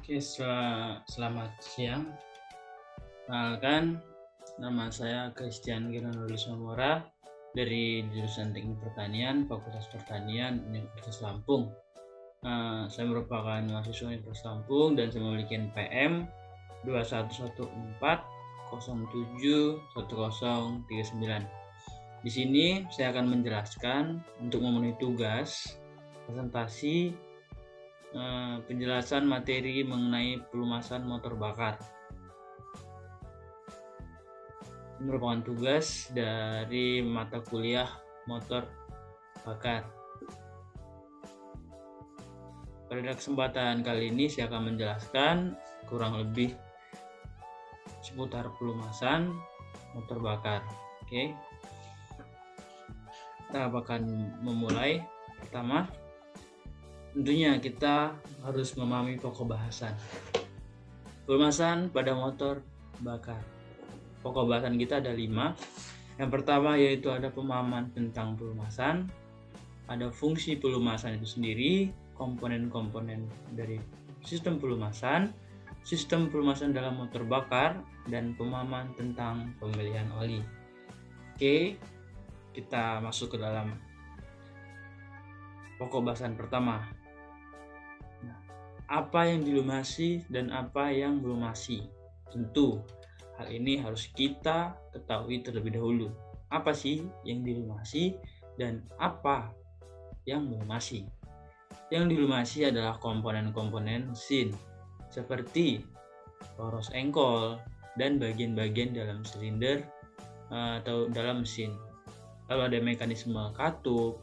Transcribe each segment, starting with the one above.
Oke, selamat siang. Perkenalkan, nama saya Christian Gianluigi Samora dari jurusan Teknik Pertanian, Fakultas Pertanian, Universitas Lampung. Saya merupakan mahasiswa Universitas Lampung dan saya memiliki NPM 2114071039. Di sini saya akan menjelaskan untuk memenuhi tugas presentasi penjelasan materi mengenai pelumasan motor bakar. Ini merupakan tugas dari mata kuliah motor bakar. Pada kesempatan kali ini saya akan menjelaskan kurang lebih seputar pelumasan motor bakar. Oke. Kita akan memulai. Pertama, tentunya kita harus memahami pokok bahasan. Pelumasan pada motor bakar. Pokok bahasan kita ada 5. Yang pertama yaitu ada pemahaman tentang pelumasan, ada fungsi pelumasan itu sendiri, komponen-komponen dari sistem pelumasan dalam motor bakar, dan pemahaman tentang pemilihan oli. Oke, kita masuk ke dalam pokok bahasan pertama. Apa yang dilumasi dan apa yang melumasi? Tentu hal ini harus kita ketahui terlebih dahulu. Apa sih yang dilumasi dan apa yang melumasi? Yang dilumasi adalah komponen-komponen mesin seperti poros engkol dan bagian-bagian dalam silinder atau dalam mesin. Lalu ada mekanisme katup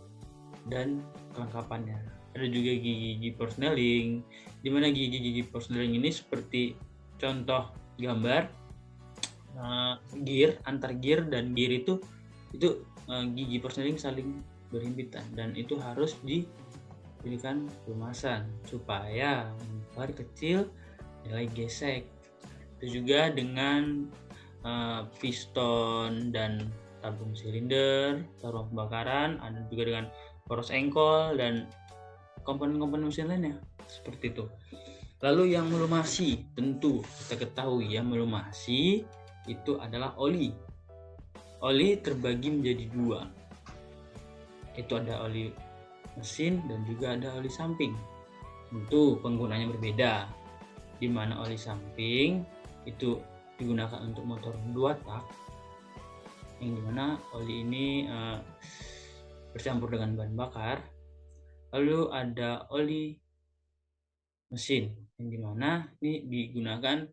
dan kelengkapannya. Ada juga gigi-gigi persneling, di mana gigi-gigi persneling ini seperti contoh gambar gear, antar gear dan gear itu gigi persneling saling berhimpitan dan itu harus diberikan pelumasan supaya memperkecil nilai gesek. Itu juga dengan piston dan tabung silinder, tabung pembakaran, ada juga dengan poros engkol dan komponen-komponen mesin lainnya seperti itu. Lalu yang melumasi, tentu kita ketahui yang melumasi itu adalah oli. Oli terbagi menjadi 2. Itu ada oli mesin dan juga ada oli samping. Tentu penggunaannya berbeda. Di mana oli samping itu digunakan untuk motor 2 tak, yang dimana oli ini bercampur dengan bahan bakar. Lalu ada oli mesin yang dimana ini digunakan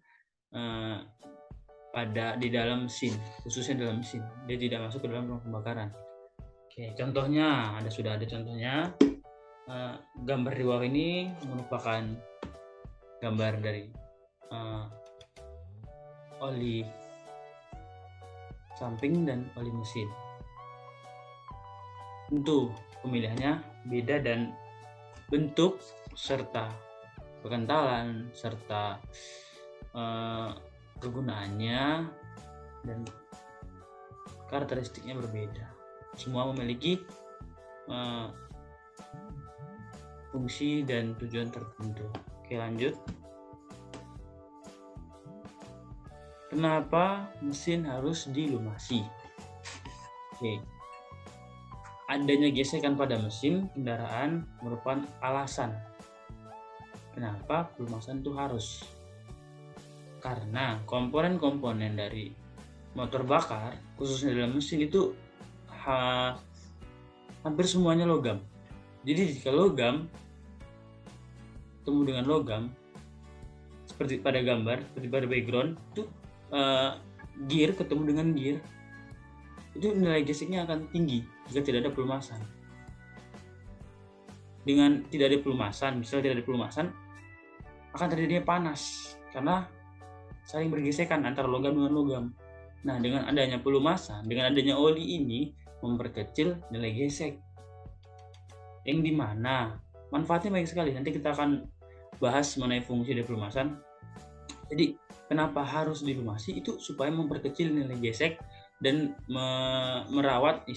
di dalam mesin, khususnya dalam mesin. Dia tidak masuk ke dalam ruang pembakaran. Oke, contohnya sudah ada contohnya. Gambar di bawah ini merupakan gambar dari oli samping dan oli mesin. Tentu pemilihannya beda dan bentuk serta kekentalan serta kegunaannya dan karakteristiknya berbeda. Semua memiliki fungsi dan tujuan tertentu. Oke, lanjut. Kenapa mesin harus dilumasi? Oke. Adanya gesekan pada mesin kendaraan merupakan alasan kenapa pelumasan itu harus. Karena komponen-komponen dari motor bakar, khususnya dalam mesin itu hampir semuanya logam. Jadi jika logam ketemu dengan logam, seperti pada gambar, seperti pada background, itu gear ketemu dengan gear, itu nilai geseknya akan tinggi jika tidak ada pelumasan. Dengan tidak ada pelumasan, misalnya tidak ada pelumasan, akan terjadinya panas karena saling bergesekan antara logam dengan logam. Nah, dengan adanya pelumasan, dengan adanya oli ini memperkecil nilai gesek, yang dimana manfaatnya banyak sekali. Nanti kita akan bahas mengenai fungsi dari pelumasan. Jadi kenapa harus dilumasi? Itu supaya memperkecil nilai gesek dan merawat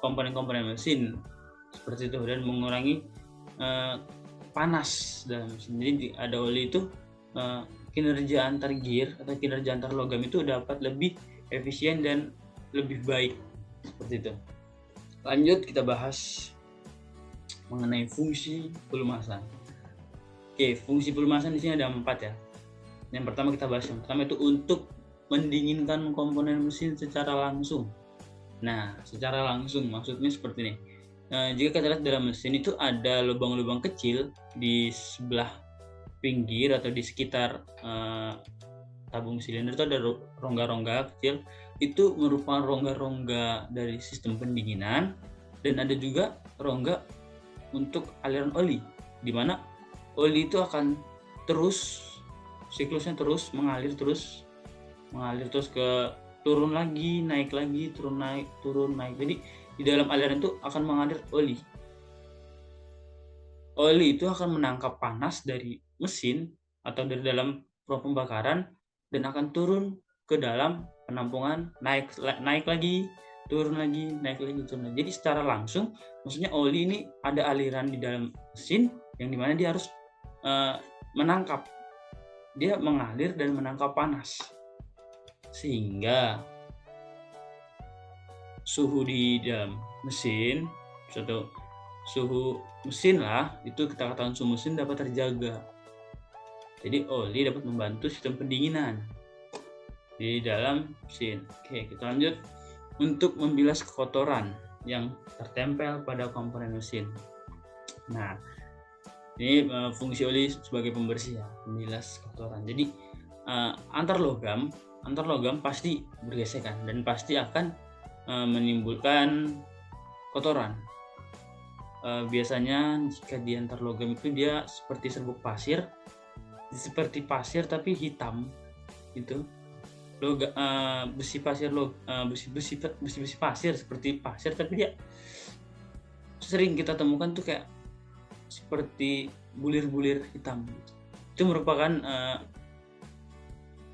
komponen-komponen mesin seperti itu, dan mengurangi panas dalam mesin. Jadi ada oli itu kinerja antar gear atau kinerja antar logam itu dapat lebih efisien dan lebih baik, seperti itu. Lanjut kita bahas mengenai fungsi pelumasan. Oke, fungsi pelumasan di sini ada 4 ya. Yang pertama kita bahas, yang pertama itu untuk mendinginkan komponen mesin secara langsung. Nah, secara langsung maksudnya seperti ini. Jika kita lihat dalam mesin itu ada lubang-lubang kecil di sebelah pinggir atau di sekitar tabung silinder itu ada rongga-rongga kecil. Itu merupakan rongga-rongga dari sistem pendinginan, dan ada juga rongga untuk aliran oli, di mana oli itu akan terus siklusnya terus mengalir terus ke turun lagi, naik lagi, turun naik. Jadi di dalam aliran itu akan mengalir oli. Oli itu akan menangkap panas dari mesin atau dari dalam ruang pembakaran dan akan turun ke dalam penampungan, naik lagi, turun lagi, naik lagi, turun lagi. Jadi secara langsung, maksudnya oli ini ada aliran di dalam mesin yang dimana dia harus menangkap, dia mengalir dan menangkap panas, sehingga suhu di dalam mesin, suhu mesin lah, itu kita katakan suhu mesin dapat terjaga. Jadi oli dapat membantu sistem pendinginan di dalam mesin. Oke, kita lanjut. Untuk membilas kotoran yang tertempel pada komponen mesin. Nah, ini fungsi oli sebagai pembersih ya, membilas kotoran. Jadi antar logam pasti bergesekan dan pasti akan menimbulkan kotoran. Biasanya jika di antar logam itu dia seperti serbuk pasir, tapi hitam itu. Besi pasir seperti pasir, tapi dia sering kita temukan tuh kayak seperti bulir-bulir hitam. Itu merupakan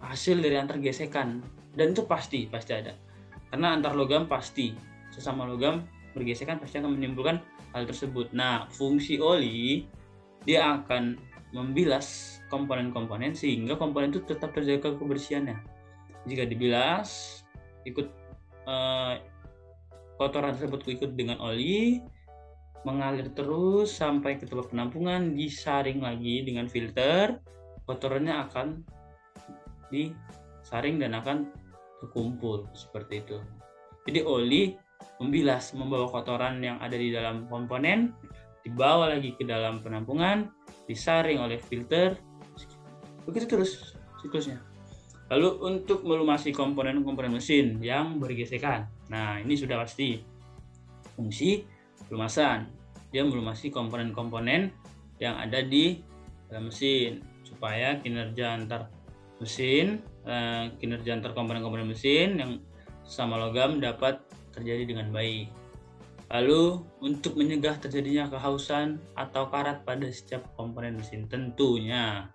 hasil dari antar gesekan, dan itu pasti ada, karena antar logam pasti, sesama logam bergesekan pasti akan menimbulkan hal tersebut. Nah, fungsi oli dia akan membilas komponen-komponen sehingga komponen itu tetap terjaga kebersihannya. Jika dibilas, kotoran tersebut ikut dengan oli, mengalir terus sampai ke tempat penampungan, disaring lagi dengan filter, kotorannya akan disaring dan akan terkumpul seperti itu. Jadi oli membilas, membawa kotoran yang ada di dalam komponen, dibawa lagi ke dalam penampungan, disaring oleh filter, begitu terus siklusnya. Lalu untuk melumasi komponen-komponen mesin yang bergesekan. Nah, ini sudah pasti fungsi pelumasan. Dia melumasi komponen-komponen yang ada di dalam mesin supaya kinerja antar komponen-komponen mesin yang sama logam dapat terjadi dengan baik. Lalu untuk mencegah terjadinya kehausan atau karat pada setiap komponen mesin, tentunya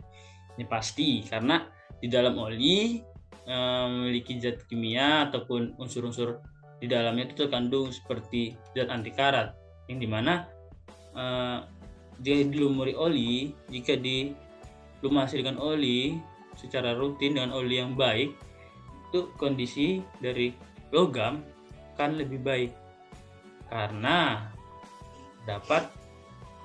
ini pasti karena di dalam oli memiliki zat kimia ataupun unsur-unsur di dalamnya itu terkandung seperti zat anti karat, yang dimana jika dilumasi dengan oli secara rutin dengan oli yang baik, itu kondisi dari logam akan lebih baik karena dapat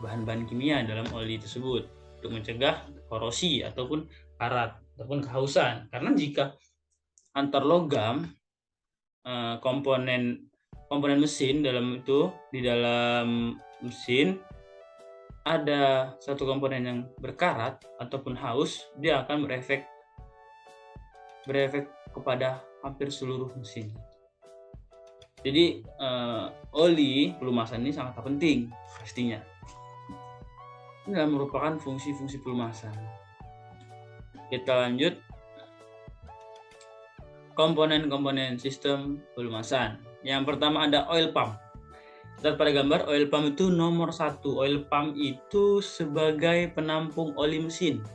bahan-bahan kimia dalam oli tersebut untuk mencegah korosi ataupun karat ataupun kehausan. Karena jika antar logam komponen mesin di dalam mesin ada satu komponen yang berkarat ataupun haus, dia akan berefek kepada hampir seluruh mesin. Jadi oli pelumasan ini sangat penting pastinya. Ini adalah merupakan fungsi-fungsi pelumasan. Kita lanjut, komponen-komponen sistem pelumasan. Yang pertama ada oil pump. Lihat pada gambar, oil pump itu nomor 1. Oil pump itu sebagai penampung oli mesin.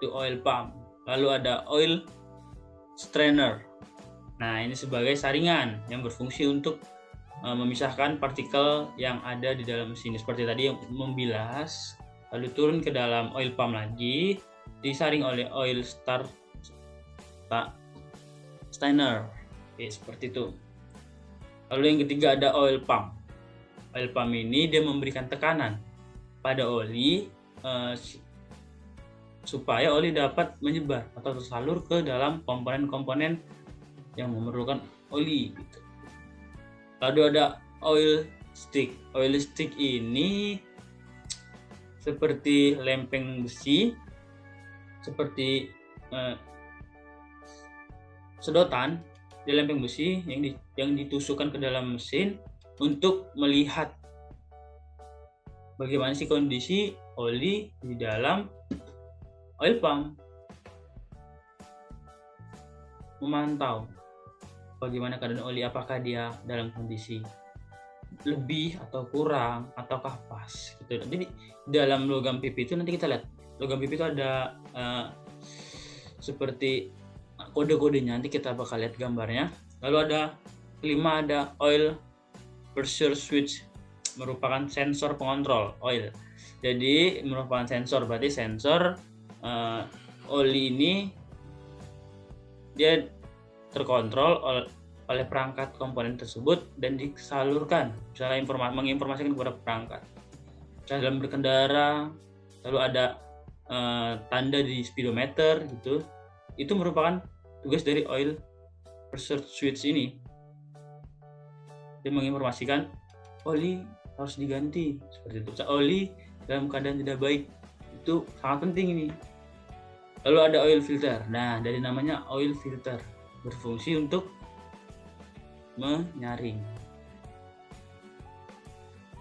Itu oil pump. Lalu ada oil strainer. Nah, ini sebagai saringan yang berfungsi untuk memisahkan partikel yang ada di dalam mesin. Seperti tadi yang membilas, lalu turun ke dalam oil pump lagi, disaring oleh oil stainer. Oke, seperti itu. Lalu yang ketiga ada oil pump. Oil pump ini dia memberikan tekanan pada oli supaya oli dapat menyebar atau tersalur ke dalam komponen-komponen yang memerlukan oli gitu. Lalu ada oil stick. Oil stick ini seperti lempeng besi, seperti sedotan di lempeng besi yang ditusukkan ke dalam mesin untuk melihat bagaimana sih kondisi oli di dalam oil pump, memantau bagaimana keadaan oli, apakah dia dalam kondisi lebih atau kurang ataukah pas gitu. Jadi dalam logam pipi itu nanti kita lihat logam pipi itu ada seperti kode-kodenya, nanti kita bakal lihat gambarnya. Lalu ada kelima ada oil pressure switch, merupakan sensor pengontrol oil. Jadi merupakan sensor, berarti sensor oli ini dia terkontrol oleh perangkat komponen tersebut dan disalurkan, misalnya menginformasikan kepada perangkat. Misalnya dalam berkendara, lalu ada tanda di speedometer gitu, itu merupakan tugas dari oil pressure switch ini. Dia menginformasikan oli harus diganti seperti itu. Oli dalam keadaan tidak baik, itu sangat penting ini. Lalu ada oil filter. Nah, dari namanya oil filter, berfungsi untuk menyaring.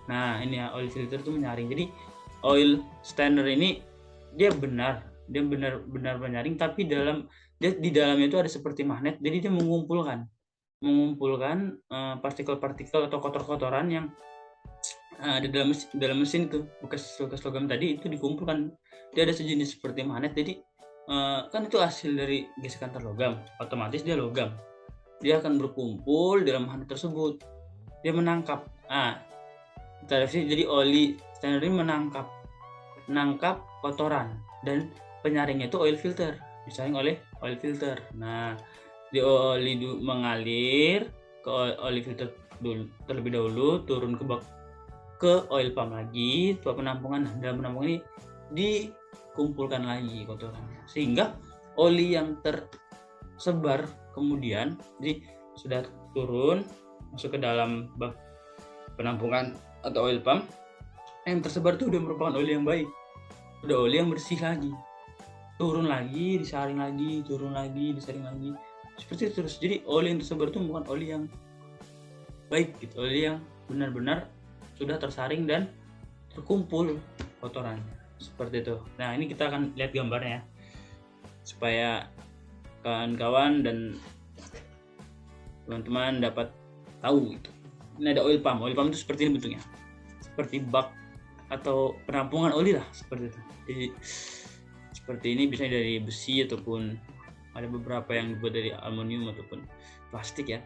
Nah, ini ya, oil filter itu menyaring. Jadi oil stainer ini dia benar menyaring, tapi di dalamnya itu ada seperti magnet. Jadi dia mengumpulkan partikel-partikel atau kotor-kotoran yang ada dalam mesin itu, bekas logam tadi itu dikumpulkan. Dia ada sejenis seperti magnet. Jadi kan itu hasil dari gesekan logam, otomatis dia logam. Dia akan berkumpul dalam magnet tersebut. Dia menangkap. Jadi oli stainer ini menangkap kotoran, dan penyaringnya itu oil filter, disaring oleh oil filter. Nah, di oli mengalir ke oil filter terlebih dahulu, turun ke oil pump lagi, penampungan. Dalam penampungan ini dikumpulkan lagi kotorannya, sehingga oli yang tersebar kemudian sudah turun masuk ke dalam bak penampungan atau oil pump. Yang tersebar itu udah merupakan oli yang baik, udah oli yang bersih lagi, turun lagi, disaring lagi, turun lagi, disaring lagi, seperti itu terus. Jadi oli yang tersebar itu bukan oli yang baik gitu, oli yang benar-benar sudah tersaring dan terkumpul kotorannya, seperti itu. Nah, ini kita akan lihat gambarnya supaya kawan-kawan dan teman-teman dapat tahu gitu. Ini ada oil pump. Oil pump itu seperti ini bentuknya, seperti bak atau penampungan oli lah, seperti itu. Jadi seperti ini, biasanya dari besi ataupun ada beberapa yang dibuat dari aluminium ataupun plastik ya.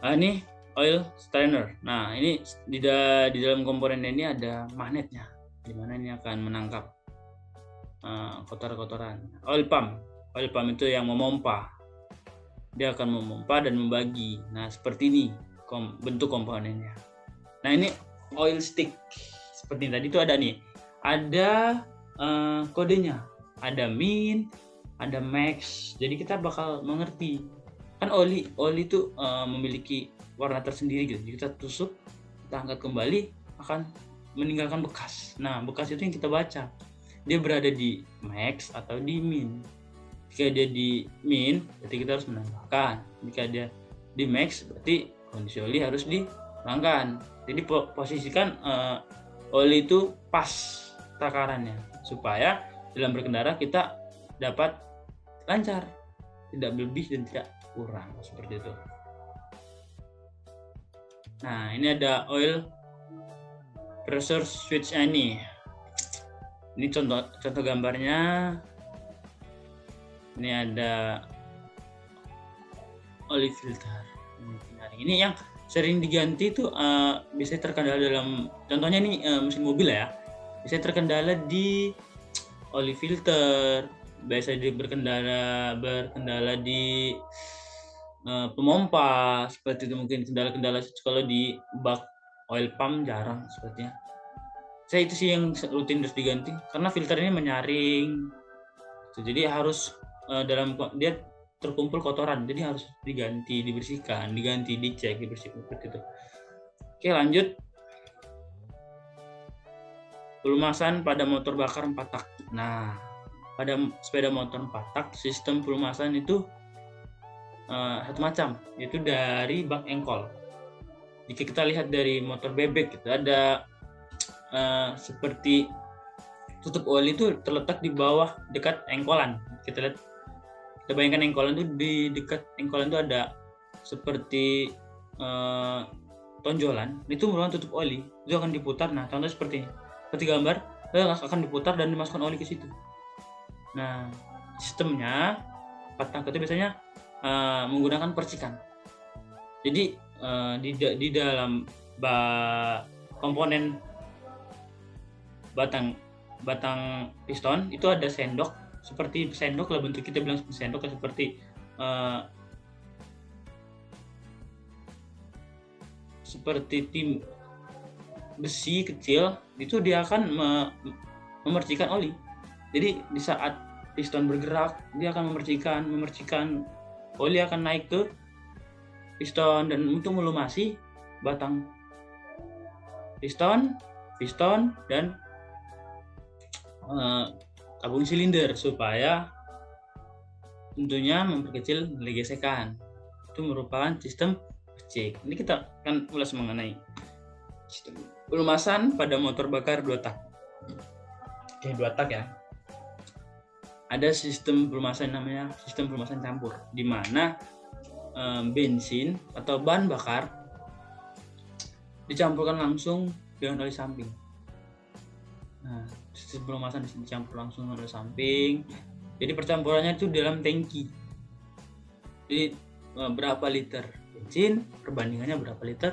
Ini oil strainer. Nah, ini di dalam komponen ini ada magnetnya, di mana ini akan menangkap kotoran-kotoran. Oil pump itu yang memompa. Dia akan memompa dan membagi. Nah, seperti ini bentuk komponennya. Nah, ini oil stick. Seperti tadi itu ada kodenya, ada min, ada max. Jadi kita bakal mengerti, kan oli itu memiliki warna tersendiri gitu. Jadi kita tusuk, kita angkat kembali, akan meninggalkan bekas. Nah, bekas itu yang kita baca, dia berada di max atau di min. Jika dia di min, berarti kita harus menambahkan. Jika dia di max, berarti kondisi oli harus dihilangkan. Jadi posisikan oli itu pas takarannya, supaya dalam berkendara kita dapat lancar, tidak lebih dan tidak kurang, seperti itu. Nah, ini ada oil pressure switch ini. Ini contoh gambarnya. Ini ada oil filter. Ini yang sering diganti itu biasanya terkendala dalam, contohnya nih mesin mobil ya, biasanya terkendala di oli filter, biasanya berkendala di pemompa seperti itu. Mungkin kendala-kendala kalau di bak oil pump jarang sepertinya. Saya itu sih yang rutin harus diganti karena filter ini menyaring. Jadi harus dia terkumpul kotoran, jadi harus diganti, dibersihkan, dicek, dibersihkan seperti itu. Oke, lanjut. Pelumasan pada motor bakar 4 tak. Nah, pada sepeda motor 4 tak, sistem pelumasan itu satu macam, yaitu dari bak engkol. Jika kita lihat dari motor bebek, itu ada seperti tutup oli itu terletak di bawah dekat engkolan. Kita bayangkan engkolan itu, di dekat engkolan itu ada seperti tonjolan, itu merupakan tutup oli, itu akan diputar. Nah, contoh seperti ini, seperti gambar, akan diputar dan dimasukkan oli ke situ. Nah, sistemnya patang itu biasanya menggunakan percikan. Jadi di dalam komponen batang piston itu ada sendok, seperti sendok lah bentuk, kita bilang sendok, seperti tim besi kecil, itu dia akan memercikan oli. Jadi di saat piston bergerak, dia akan memercikan oli akan naik ke piston, dan untuk melumasi batang piston dan tabung silinder, supaya tentunya memperkecil nilai gesekan. Itu merupakan sistem percik. Ini kita akan ulas mengenai sistem pelumasan pada motor bakar 2 tak. Oke, 2 tak ya. Ada sistem pelumasan namanya sistem pelumasan campur, di mana bensin atau bahan bakar dicampurkan langsung dengan oli samping. Nah, sistem pelumasan dicampur langsung dengan oli samping. Jadi percampurannya itu dalam tangki. Jadi berapa liter bensin, perbandingannya berapa liter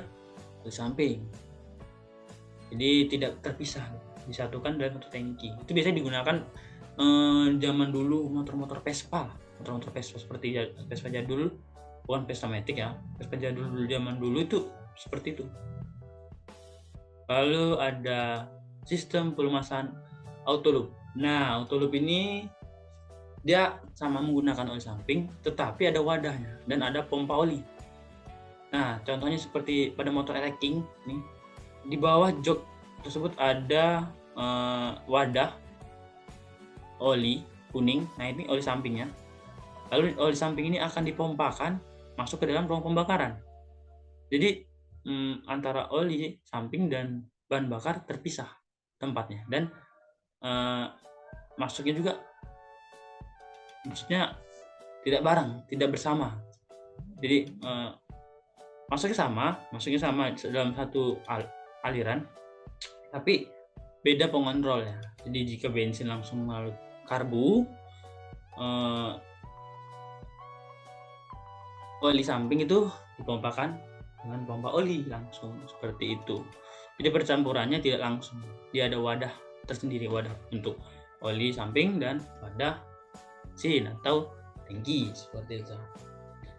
oli samping. Jadi tidak terpisah, disatukan dalam satu tangki. Itu biasanya digunakan zaman dulu motor-motor Vespa seperti Vespa jadul, bukan Vespa Matic ya, Vespa jadul dulu, zaman dulu itu seperti itu. Lalu ada sistem pelumasan auto loop. Nah, auto loop ini dia sama menggunakan oli samping, tetapi ada wadahnya dan ada pompa oli. Nah, contohnya seperti pada motor King nih, di bawah jok tersebut ada wadah oli kuning. Nah, ini oli sampingnya. Lalu oli samping ini akan dipompakan masuk ke dalam ruang pembakaran. Jadi antara oli samping dan bahan bakar terpisah tempatnya, dan masuknya juga maksudnya tidak bareng, tidak bersama. Jadi masuknya sama dalam satu aliran, tapi beda pengontrolnya. Jadi jika bensin langsung melalui karbu, oli samping itu dipompakan dengan pompa oli langsung, seperti itu. Jadi percampurannya tidak langsung, dia ada wadah tersendiri, wadah untuk oli samping dan wadah sin atau tangki, seperti itu.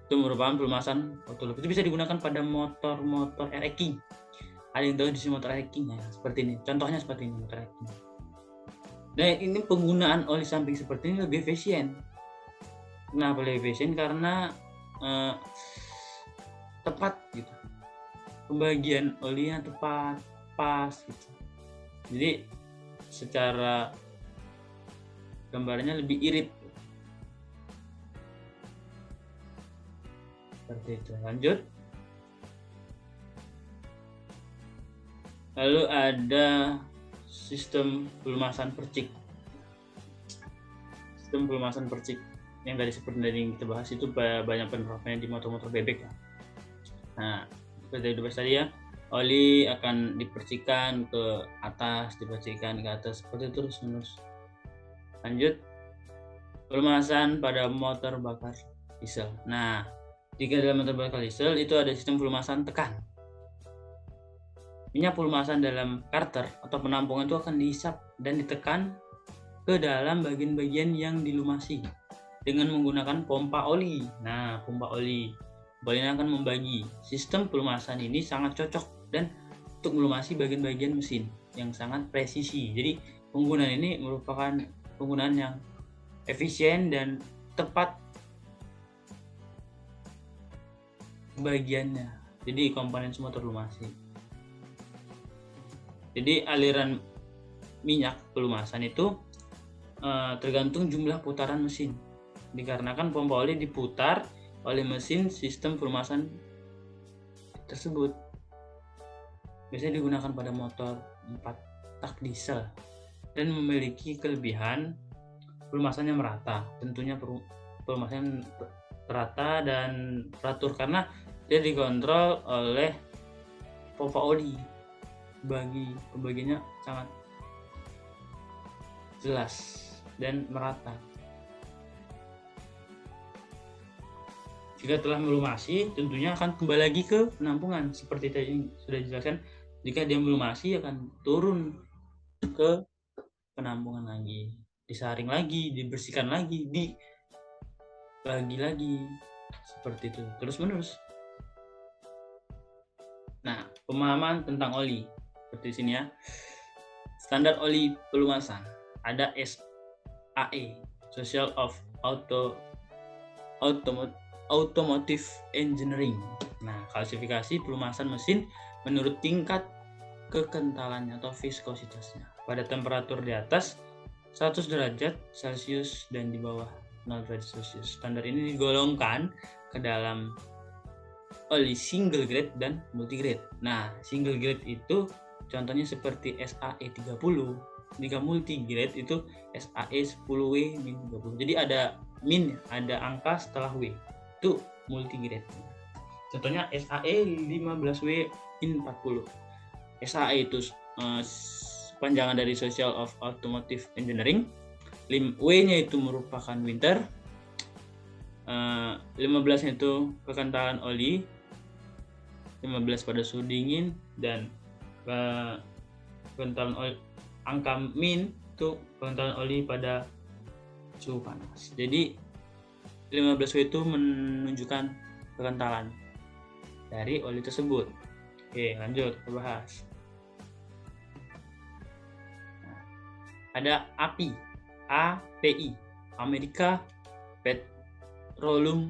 Itu merupakan pelumasan auto loop. Itu bisa digunakan pada motor-motor King. Ada yang tahu di sini motor King ya, seperti ini. Contohnya seperti ini motor King. Nah, ini penggunaan oli samping seperti ini lebih efisien. Kenapa lebih efisien? Karena tepat gitu. Pembagian olinya tepat, pas gitu. Jadi secara gambarnya lebih irit. Seperti itu. Lanjut. Lalu ada sistem pelumasan percik. Sistem pelumasan percik yang tadi seperti yang kita bahas itu banyak penerapannya di motor-motor bebek ya. Nah, seperti itu tadi ya, oli akan dipercikan ke atas, dipercikan ke atas, seperti itu terus-menerus. Lanjut, pelumasan pada motor bakar diesel. Nah, jika dalam motor bakar diesel itu ada sistem pelumasan tekan. minyak pelumasan dalam karter atau penampungan itu akan dihisap dan ditekan ke dalam bagian-bagian yang dilumasi dengan menggunakan pompa oli. Nah, pompa oli ini akan membagi. Sistem pelumasan ini sangat cocok dan untuk melumasi bagian-bagian mesin yang sangat presisi. Jadi penggunaan ini merupakan penggunaan yang efisien dan tepat bagiannya. Jadi komponen semua terlumasi. Jadi aliran minyak pelumasan itu tergantung jumlah putaran mesin. Dikarenakan pompa oli diputar oleh mesin sistem pelumasan tersebut. Biasanya digunakan pada motor 4 tak diesel dan memiliki kelebihan pelumasannya merata. Tentunya pelumasannya merata dan teratur karena dia dikontrol oleh pompa oli. Pembagiannya sangat jelas dan merata. Jika telah melumasi, tentunya akan kembali lagi ke penampungan. Seperti tadi sudah dijelaskan, jika dia melumasi akan turun ke penampungan lagi, disaring lagi, dibersihkan lagi, dibagi lagi, seperti itu terus menerus. Nah, pemahaman tentang oli seperti sini ya. Standar oli pelumasan ada SAE, Social of Automotive Engineering. Nah, klasifikasi pelumasan mesin menurut tingkat kekentalannya atau viskositasnya pada temperatur di atas 100 derajat Celcius dan di bawah 0 derajat Celcius. Standar ini digolongkan ke dalam oli single grade dan multigrade. Nah, single grade itu contohnya seperti SAE 30. Jika multigrade itu SAE 10W-30. Jadi ada angka setelah W. Itu multigrade. Contohnya SAE 15W-40. SAE itu panjangan dari Social of Automotive Engineering. W-nya itu merupakan winter. 15-nya itu kekentalan oli, 15 pada suhu dingin, dan kekentalan oli, angka min itu kekentalan oli pada suhu panas. Jadi 15W itu menunjukkan kekentalan dari oli tersebut. Oke, lanjut kita bahas. Nah, ada API, Amerika Petroleum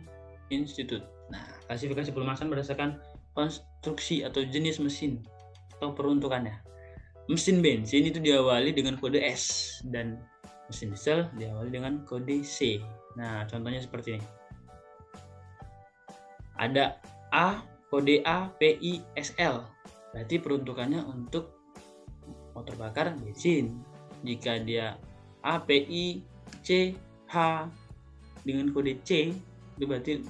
Institute. Nah, klasifikasi pelumasan berdasarkan konstruksi atau jenis mesin atau peruntukannya. Mesin bensin itu diawali dengan kode S dan mesin diesel diawali dengan kode C. Nah, contohnya seperti ini. Ada kode A, PI, SL. Berarti peruntukannya untuk motor bakar bensin. Jika dia A, PI, C, H dengan kode C, itu berarti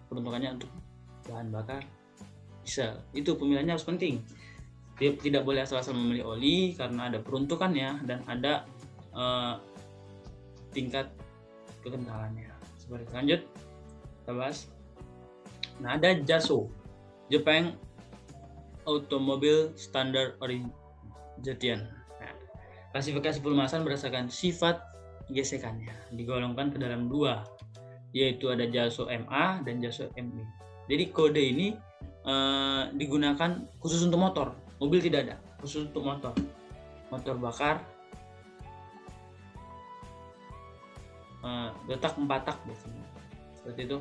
peruntukannya untuk bahan bakar diesel. Itu pemilihannya harus penting. Dia tidak boleh asal-asal memilih oli karena ada peruntukannya dan ada tingkat kekentalannya. Seperti itu. Lanjut kita bahas. Nah, ada JASO, Japan Automobile Standard Organization. Nah, klasifikasi pelumasan berdasarkan sifat gesekannya digolongkan ke dalam dua, yaitu ada JASO MA dan JASO MB. Jadi kode ini digunakan khusus untuk motor, mobil tidak ada, khusus untuk motor bakar, letak 4 tak biasanya. Seperti itu.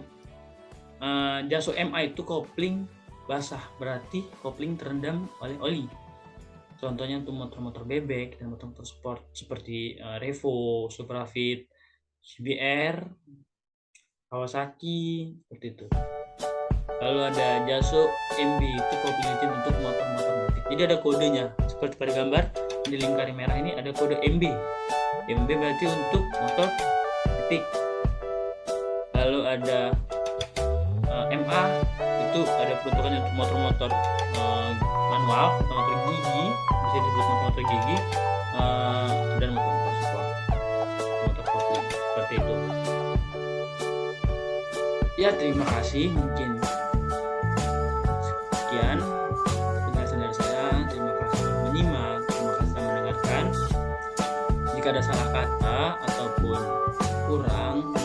JASO MA itu kopling basah, berarti kopling terendam oleh oli. Contohnya untuk motor-motor bebek dan motor-motor sport seperti Revo, Suprafit, CBR, Kawasaki, seperti itu. Lalu ada JASO MB, itu kopling untuk motor-motor metik. Jadi ada kodenya, seperti pada gambar di lingkaran merah ini ada kode MB. MB berarti untuk motor metik. Lalu ada MA, itu ada peruntukannya untuk motor-motor manual, motor gigi, bisa disebut motor gigi, dan motor sport, motor kopling, seperti itu. Ya, terima kasih. Mungkin sekian penjelasan dari saya. Terima jika ada salah kata ataupun kurang